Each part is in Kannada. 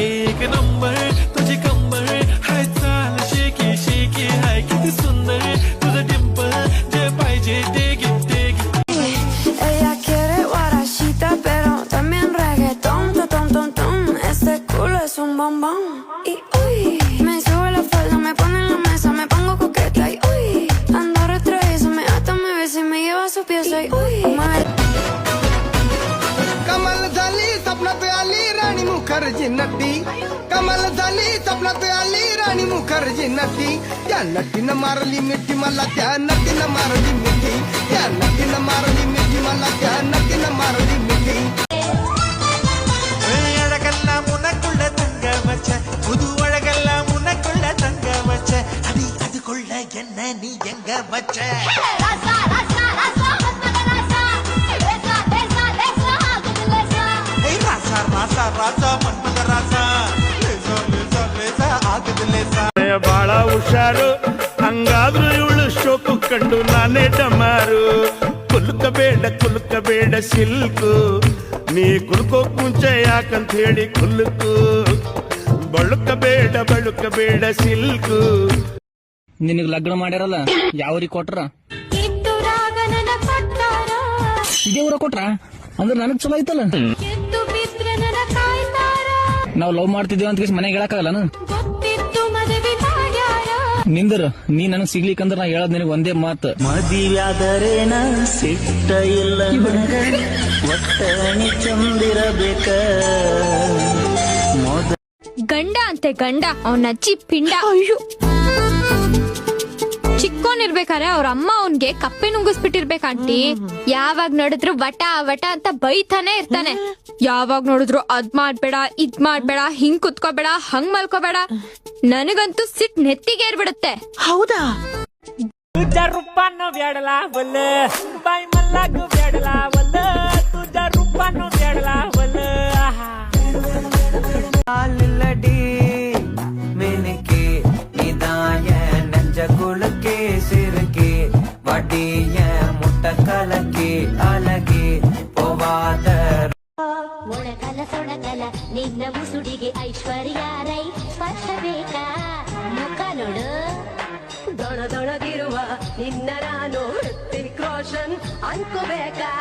एक नंबर तुझी कंबर हाय चाल शेकी शेकी हाय किती सुंदर तुझं डिंपल जे पाहिजे ते घे Ella quiere guarachita pero también reggaetón, tom tom tom. Este culo es un bombón. Y uy, me sube la falda, me pone en la mesa, me pongo coqueta y uy, ando retraída, me ata, me besa y me lleva a su pieza y uy, कमल झाली स्वप्नात आली राणी मुखर्जी नटी कमल झाली स्वप्नात आली राणी मुखर्जी नटी त्या नटीनं मारली मिठी मला त्या नटीनं मारली मिठी त्या नटीनं मारली मिठी मला त्या नटीनं मारली मिठी அழகெல்லாம் உனக்குள்ள தங்க வச்ச புது அழகெல்லாம் உனக்குள்ள தங்க வச்ச அடி அதுக்குள்ள என்ன நீ எங்க வச்ச ಬಾಳ ಹುಷಾರು ಹಂಗಾದ್ರೂ ಇವಳು ಶೋಕು ಕಂಡು ನಾನೇ ಡಮಾರು ಕುಲ್ಕಬೇಡ ಸಿಲ್ಕು ನೀ ಕುಲ್ಕೋಕ್ ಮುಂಚೆ ಯಾಕಂತ ಹೇಳಿ ಕುಲ್ಕು ಬಳುಕಬೇಡ ಸಿಲ್ಕು ನಿನಗ್ ಲಗ್ನ ಮಾಡ್ಯಾರಲ್ಲ ಯಾವ್ರಿಗೆ ಕೊಟ್ರ ಇದೇ ಊರ ಕೊಟ್ರ ಅಂದ್ರೆ ನನಗ್ ಚಲೋ ಐತಲ್ಲ ನಾವ್ ಲವ್ ಮಾಡ್ತಿದೀವಿ ಅಂತ ಮನೆಗೆ ಹೇಳಕ್ಕಾಗಲ್ಲ ನಿಂದ್ರ ನೀ ನನಗ್ ಸಿಗ್ಲಿಕ್ಕಂದ್ರ ನಾ ಹೇಳದ್ ನಿನಗ್ ಒಂದೇ ಮಾತು ಮದಿವ್ಯಾದರೇನ ಸಿಟ್ಟ ಇಲ್ಲ ಒಟ್ಟಣಿ ಚಂದಿರಬೇಕ ಗಂಡ ಅಂತೆ ಗಂಡ ಅವನ ಅಜ್ಜಿ ಪಿಂಡ ಅಯ್ಯೋ ಚಿಕ್ಕೋನಿರ್ಬೇಕಾರೆ ಅವ್ರ ಅಮ್ಮ ಅವನ್ಗೆ ಕಪ್ಪೆ ನುಂಗಿಸ್ಬಿಟ್ಟಿರ್ಬೇಕ ಆಂಟಿ ಯಾವಾಗ ನೋಡಿದ್ರು ವಟ ವಟ ಅಂತ ಬೈತಾನೆ ಇರ್ತಾನೆ ಯಾವಾಗ ನೋಡಿದ್ರು ಅದ್ ಮಾಡ್ಬೇಡ ಇದ್ ಮಾಡ್ಬೇಡ ಹಿಂಗ್ ಕುತ್ಕೋಬೇಡ ಹಂಗ್ ಮಲ್ಕೋಬೇಡ ನನಗಂತೂ ಸಿಟ್ ನೆತ್ತಿಗೆ ಏರ್ಬಿಡುತ್ತೆ ಹೌದಾ ರೂಪಾನು ಬ್ಯಾಡಲ ಬಲ್ಲ ಬಾಯಿ ಮಲ್ಲಾಗು ಬ್ಯಾಡಲ ಬಲ್ಲ ತುಜ ರೂಪಾನು ಬ್ಯಾಡಲ ಬಲ್ಲ ಡಿ ಮಿನಕೆ ನಿದಾಯ ನಂಜ ಕುಳಕೆ ಸಿರಕೆ ವಡಿಯ ಮುಟ್ಟ ಕಲಕೆ ಅಲಗೆ ಪವಾದ ಒಣಕಲ ಸೊಣಕಲ ನಿನ್ನ ಮುಸುಡಿಗೆ ಐಶ್ವರ್ಯ ರೈ ಸ್ಪರ್ಶ ಬೇಕಾ ಮುಖ ನೋಡು ದೊಣದೊಣಗಿರುವ ನಿನ್ನ ನಾನು ಹೃತಿಕ್ ರೋಷನ್ ಅನ್ಕೋಬೇಕಾ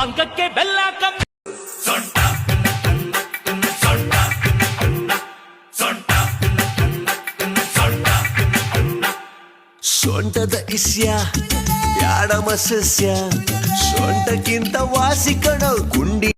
ಅಂಕಕ್ಕೆ ಬೆಲ್ಲ ಕಮ್ಮಿ ಸೊಂಟದ ಇಸ್ಯ ಯಾಡ ಮಸಸ್ಯ ಸೊಂಟಕ್ಕಿಂತ ವಾಸಿ ಕಣ ಗುಂಡಿ